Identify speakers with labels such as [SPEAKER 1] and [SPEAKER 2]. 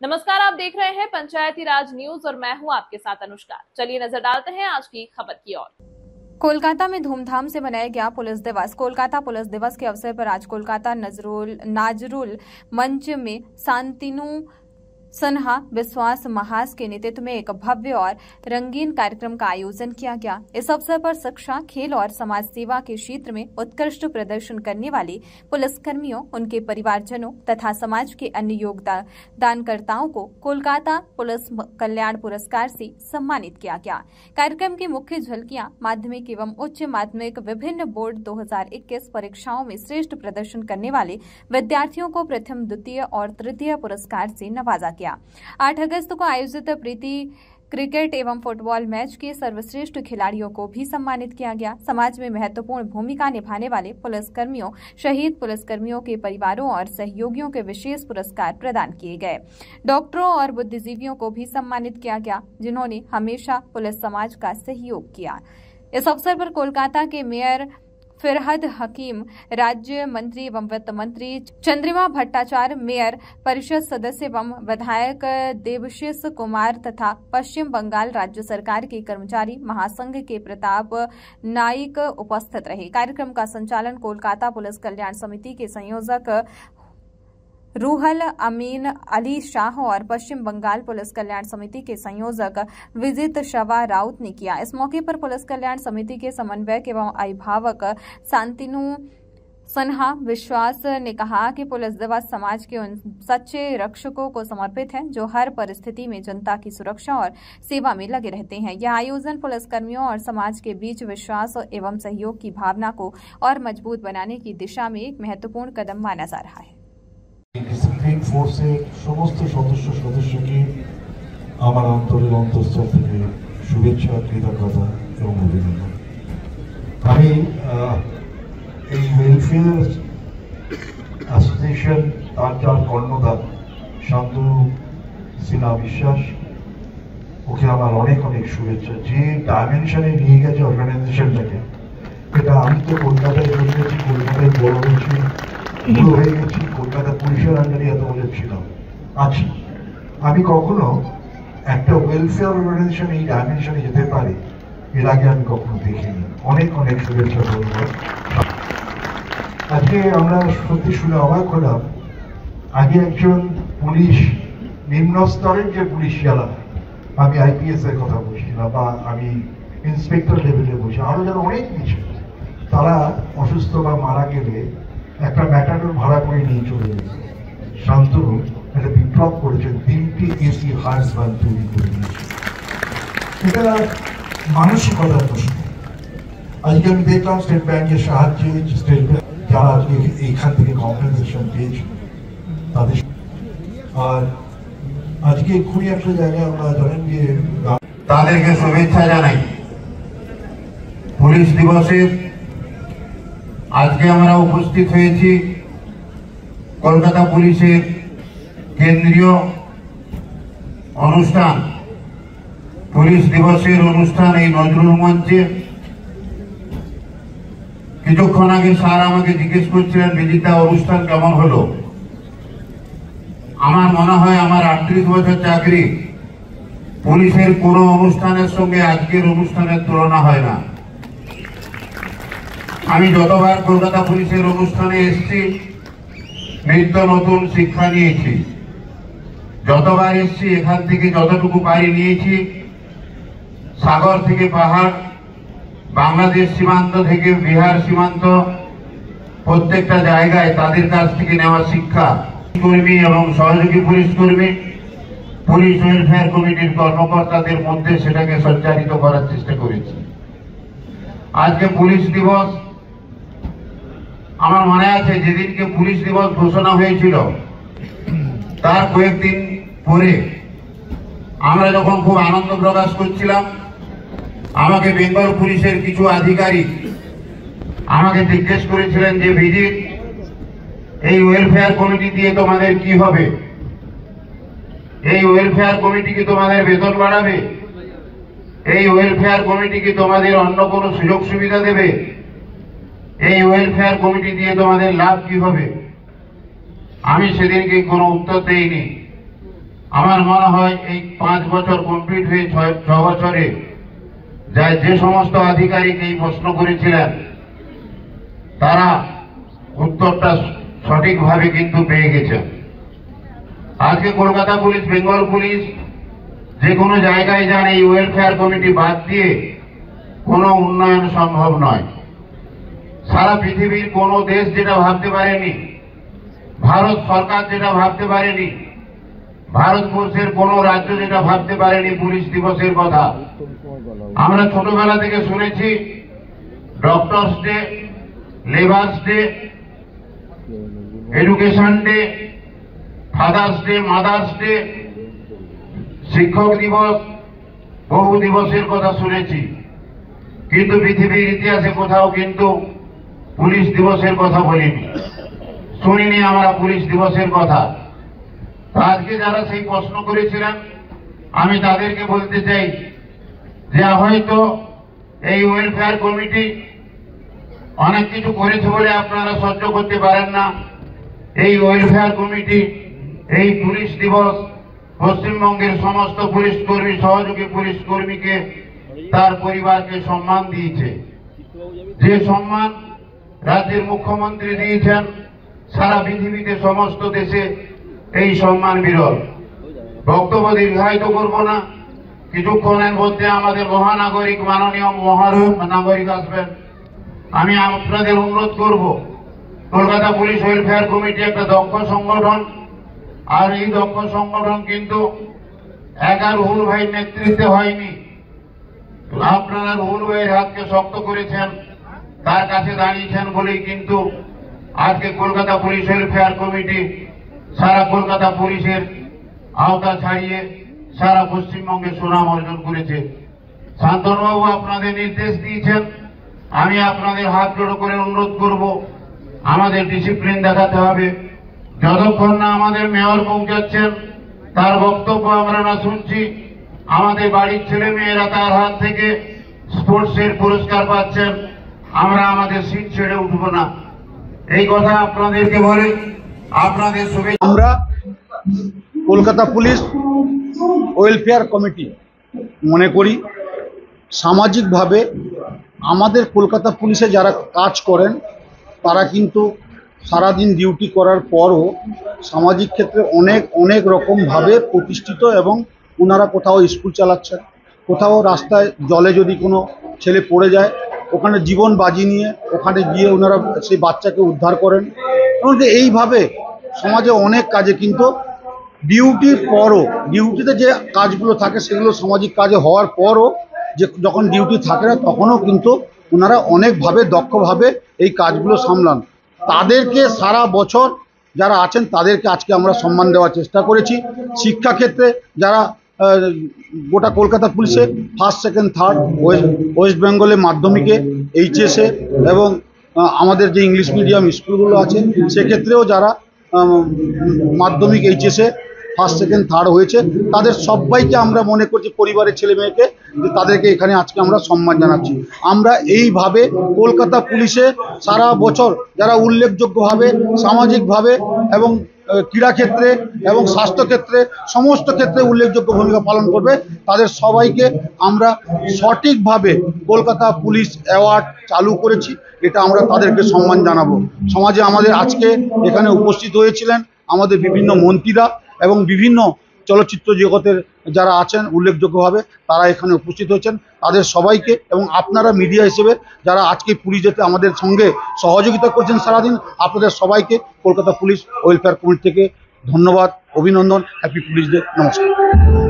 [SPEAKER 1] नमस्कार, आप देख रहे हैं पंचायती राज न्यूज और मैं हूं आपके साथ अनुष्का। चलिए नजर डालते हैं आज की खबर की ओर।
[SPEAKER 2] कोलकाता में धूमधाम से मनाया गया पुलिस दिवस। कोलकाता पुलिस दिवस के अवसर पर आज कोलकाता नाजरुल मंच में शांतिनु सन्हा विश्वास महास के नेतृत्व में एक भव्य और रंगीन कार्यक्रम का आयोजन किया गया। इस अवसर पर शिक्षा, खेल और समाज सेवा के क्षेत्र में उत्कृष्ट प्रदर्शन करने वाले पुलिसकर्मियों, उनके परिवारजनों तथा समाज के अन्य योगदानकर्ताओं को कोलकाता पुलिस कल्याण पुरस्कार से सम्मानित किया गया। कार्यक्रम की मुख्य झलकियां माध्यमिक एवं उच्च माध्यमिक विभिन्न बोर्ड 2021 परीक्षाओं में श्रेष्ठ प्रदर्शन करने वाले विद्यार्थियों को प्रथम, द्वितीय और तृतीय पुरस्कार से नवाजा गया। 8 अगस्त को आयोजित प्रीति क्रिकेट एवं फुटबॉल मैच के सर्वश्रेष्ठ खिलाड़ियों को भी सम्मानित किया गया। समाज में महत्वपूर्ण भूमिका निभाने वाले पुलिसकर्मियों, शहीद पुलिसकर्मियों के परिवारों और सहयोगियों के विशेष पुरस्कार प्रदान किए गए। डॉक्टरों और बुद्धिजीवियों को भी सम्मानित किया गया, जिन्होंने हमेशा पुलिस समाज का सहयोग किया। इस अवसर पर कोलकाता के मेयर फिरहद हकीम, राज्य मंत्री एवं वित्त मंत्री चंद्रिमा भट्टाचार्य, मेयर परिषद सदस्य एवं विधायक देवशीष कुमार तथा पश्चिम बंगाल राज्य सरकार के कर्मचारी महासंघ के प्रताप नाइक उपस्थित रहे। कार्यक्रम का संचालन कोलकाता पुलिस कल्याण समिति के संयोजक रूहल अमीन अली शाह और पश्चिम बंगाल पुलिस कल्याण समिति के संयोजक विजित शवा राउत ने किया। इस मौके पर पुलिस कल्याण समिति के समन्वयक एवं अभिभावक शांतिनु सन्हा विश्वास ने कहा कि पुलिस दिवस समाज के उन सच्चे रक्षकों को समर्पित है जो हर परिस्थिति में जनता की सुरक्षा और सेवा में लगे रहते हैं। यह आयोजन पुलिसकर्मियों और समाज के बीच विश्वास एवं सहयोग की भावना को और मजबूत बनाने की दिशा में एक महत्वपूर्ण कदम माना जा रहा है।
[SPEAKER 3] ডিসিপ্লিন ফোর্সের সমস্ত সদস্যকে আমার অন্তরের অন্তঃস্থল থেকে শুভেচ্ছা, কৃতজ্ঞতা এবং অভিনন্দন। আমি এই ওয়েলফেয়ার অ্যাসোসিয়েশন তার যার কর্ণধার শান্তনু সিনহা বিশ্বাস, ওকে আমার অনেক অনেক শুভেচ্ছা। যে ডাইমেনশনে নিয়ে গেছে অর্গানাইজেশনটাকে, এটা আমি তো কলকাতায় জন্মেছি, কলকাতায় বড় হয়েছি, বুড়ো হয়ে গেছি, কলকাতা পুলিশের আন্ডারে এত বছর ছিলাম আছি। আমি কখনো একটা ওয়েলফেয়ার অর্গানাইজেশন এই ডাইমেনশনে যেতে পারে এর আগে আমি কখনো দেখিনি। অনেক অনেক শুভেচ্ছা ধন্যবাদ। আজকে আমরা সত্যি শুনে অবাক হলাম, আগে একজন পুলিশ, নিম্ন স্তরের যে পুলিশ যারা, আমি আইপিএস এর কথা বলছি না, বা আমি ইন্সপেক্টর লেভেলে বলছি, আরো যারা অনেক কিছু, তারা অসুস্থ বা মারা গেলে একটা ম্যাটাডোর ভাড়া করে নিয়ে চলে গেছে। শান্তনু একটা বিপ্লব করেছেন, 3টি এসি হার্স ভ্যান তৈরি করে দিয়েছে। এটা মানসিকতার প্রশ্ন। আজকে আমি দেখলাম স্টেট ব্যাংকের সাহায্যে স্টেট ব্যাংক যারা আজকে এইখান থেকে কম্পেনসেশন পেয়েছে তাদের, আর আজকে খুবই একটা জায়গায় আমরা জানেন যে
[SPEAKER 4] তাদেরকে শুভেচ্ছা জানাই পুলিশ দিবসের। আজকে আমরা উপস্থিত হয়েছি কলকাতা পুলিশের কেন্দ্রীয় অনুষ্ঠান, পুলিশ দিবসের অনুষ্ঠান এই নজরুল মঞ্চে। কিছুক্ষণ আগে স্যার আমাকে জিজ্ঞেস করছিলেন, বিজিতা অনুষ্ঠান কেমন হলো। আমার মনে হয় আমার 38 বছর চাকরি, পুলিশের কোনো অনুষ্ঠানের সঙ্গে আজকের অনুষ্ঠানের তুলনা হয় না। আমি যতবার কলকাতা পুলিশের অনুষ্ঠানে এসেছি নিত্য নতুন শিক্ষা নিয়েছি। যতবার এসেছি এখান থেকে যতটুকু পারি নিয়েছি। সাগর থেকে পাহাড়, বাংলাদেশ সীমান্ত থেকে বিহার সীমান্ত, প্রত্যেকটা জায়গায় তাদের কাছ থেকে নেওয়া শিক্ষা, কর্মী এবং সহযোগী পুলিশ কর্মী, পুলিশ ওয়েলফেয়ার কমিটির কর্মকর্তাদের মধ্যে সেটাকে সঞ্চারিত করার চেষ্টা করেছি। আজকে পুলিশ দিবস। আমার মনে আছে যেদিনকে পুলিশ দিবস ঘোষণা হয়েছিল তার কয়েকদিন পরে আমরা যখন খুব আনন্দ প্রকাশ করছিলাম, আমাকে বেঙ্গল পুলিশের কিছু আধিকারিক আমাকে জিজ্ঞেস করেছিলেন যে ভিজিট, এই ওয়েলফেয়ার কমিটি দিয়ে তোমাদের কি হবে? এই ওয়েলফেয়ার কমিটি কি তোমাদের বেতন বাড়াবে? এই ওয়েলফেয়ার কমিটি কি তোমাদের অন্য কোনো সুযোগ সুবিধা দেবে? এই ওয়েলফেয়ার কমিটি দিয়ে তোমাদের লাভ কি হবে? আমি সেদিনকে কোনো উত্তর দেইনি। আমার মনে হয় এই 5 বছর কমপ্লিট হয়ে 6 বছরে যে সমস্ত আধিকারিক এই প্রশ্ন করেছিলেন তারা উত্তরটা সঠিকভাবে কিন্তু পেয়ে গেছেন। আজকে কলকাতা পুলিশ, বেঙ্গল পুলিশ যে কোনো জায়গায় যান, এই ওয়েলফেয়ার কমিটি বাদ দিয়ে কোনো উন্নয়ন সম্ভব নয়। সারা পৃথিবীর কোনো দেশ যেটা ভাবতে পারেনি, ভারত সরকার যেটা ভাবতে পারেনি, ভারতবর্ষের কোন রাজ্য যেটা ভাবতে পারেনি পুলিশ দিবসের কথা। আমরা ছোটবেলা থেকে শুনেছি doctors day, labours day, education day, father's day, mother's day, শিক্ষক দিবস, বহু দিবসের কথা শুনেছি, কিন্তু পৃথিবীর ইতিহাসে কোথাও কিন্তু পুলিশ দিবসের কথা বলিনি, শুনিনি আমরা পুলিশ দিবসের কথা। আজকে যারা সেই প্রশ্ন করেছিলেন আমি তাদেরকে বলতে চাই যে হয়তো এই ওয়েলফেয়ার কমিটি অনেক কিছু করেছে বলে আপনারা সহ্য করতে পারেন না। এই ওয়েলফেয়ার কমিটি এই পুলিশ দিবস পশ্চিমবঙ্গের সমস্ত পুলিশ কর্মী, সহযোগী পুলিশ কর্মীকে, তার পরিবারকে সম্মান দিয়েছে। যে সম্মান রাজ্যের মুখ্যমন্ত্রী দিয়েছেন, সারা পৃথিবীতে সমস্ত দেশে এই সম্মান বিরল। বক্তব্য দীর্ঘায়িত করব না, কিছুক্ষণের মধ্যে আমাদের মহানাগরিক, মাননীয় মহানাগরিক আসবেন। আমি আপনাদের অনুরোধ করব, কলকাতা পুলিশ ওয়েলফেয়ার কমিটি একটা দক্ষ সংগঠন, আর এই দক্ষ সংগঠন কিন্তু রুহুল ভাইয়ের নেতৃত্বে হয়নি। আপনারা রুহুল ভাইয়ের হাতকে শক্ত করেছেন, তার কাছে দাঁড়িয়েছেন বলেই কিন্তু আজকে কলকাতা পুলিশ ওয়েলফেয়ার কমিটি সারা কলকাতা পুলিশের আওতা ছাড়িয়ে সারা পশ্চিমবঙ্গে সুনাম অর্জন করেছে। শান্তনুবাবু আপনাদের নির্দেশ দিয়েছেন, আমি আপনাদের হাত জোড়ো করে অনুরোধ করব, আমাদের ডিসিপ্লিন দেখাতে হবে। যতক্ষণ না আমাদের মেয়র পৌঁছাচ্ছেন, তার বক্তব্য আমরা না শুনছি, আমাদের বাড়ির ছেলে মেয়েরা তার হাত থেকে স্পোর্টসের পুরস্কার পাচ্ছেন, আমরা আমাদের সিট ছেড়ে উঠব না। এই কথা আপনাদেরকে বলে আপনাদের শুভেচ্ছা।
[SPEAKER 5] আমরা কলকাতা পুলিশ ওয়েলফেয়ার কমিটি মনে করি সামাজিকভাবে আমাদের কলকাতা পুলিশে যারা কাজ করেন তারা কিন্তু সারাদিন ডিউটি করার পরও সামাজিক ক্ষেত্রে অনেক রকমভাবে প্রতিষ্ঠিত, এবং ওনারা কোথাও স্কুল চালাচ্ছেন, কোথাও রাস্তায় জলে যদি কোনো ছেলে পড়ে যায় ওখানে জীবন বাজি নিয়ে ওখানে গিয়ে ওনারা সেই বাচ্চাকে উদ্ধার করেন। এমনকি এইভাবে সমাজে অনেক কাজে কিন্তু ডিউটির পরও, ডিউটিতে যে কাজগুলো থাকে সেগুলো সামাজিক কাজে হওয়ার পরও যে যখন ডিউটি থাকে না তখনও কিন্তু ওনারা অনেকভাবে দক্ষভাবে এই কাজগুলো সামলান। তাদেরকে সারা বছর যারা আছেন তাদেরকে আজকে আমরা সম্মান দেওয়ার চেষ্টা করেছি। শিক্ষাক্ষেত্রে যারা গোটা কলকাতা পুলিশে ফার্স্ট, সেকেন্ড, থার্ড, ওয়েস্ট বেঙ্গলে মাধ্যমিকে, এইচএসে এবং আমাদের যে ইংলিশ মিডিয়াম স্কুলগুলো আছে সেক্ষেত্রেও যারা মাধ্যমিক, এইচএসে ফার্স্ট, সেকেন্ড, থার্ড হয়েছে তাদের সবাইকে আমরা মনে করছি পরিবারের ছেলে মেয়েকে, যে তাদেরকে এখানে আজকে আমরা সম্মান জানাচ্ছি। আমরা এইভাবে কলকাতা পুলিশে সারা বছর যারা উল্লেখযোগ্যভাবে সামাজিকভাবে এবং ক্রীড়াক্ষেত্রে এবং স্বাস্থ্যক্ষেত্রে সমস্ত ক্ষেত্রে উল্লেখযোগ্য ভূমিকা পালন করবে তাদের সবাইকে আমরা সঠিকভাবে কলকাতা পুলিশ অ্যাওয়ার্ড চালু করেছি, এটা আমরা তাদেরকে সম্মান জানাবো। সমাজে আমাদের আজকে এখানে উপস্থিত হয়েছিলেন আমাদের বিভিন্ন মন্ত্রীরা এবং বিভিন্ন চলচ্চিত্র জগতের যারা আছেন উল্লেখযোগ্যভাবে তারা এখানে উপস্থিত হয়েছেন, তাদের সবাইকে এবং আপনারা মিডিয়া হিসেবে যারা আজকে পুলিশেতে আমাদের সঙ্গে সহযোগিতা করছেন সারাদিন, আপনাদের সবাইকে কলকাতা পুলিশ ওয়েলফেয়ার কমিটি থেকে ধন্যবাদ, অভিনন্দন, হ্যাপি পুলিশ ডে, নমস্কার।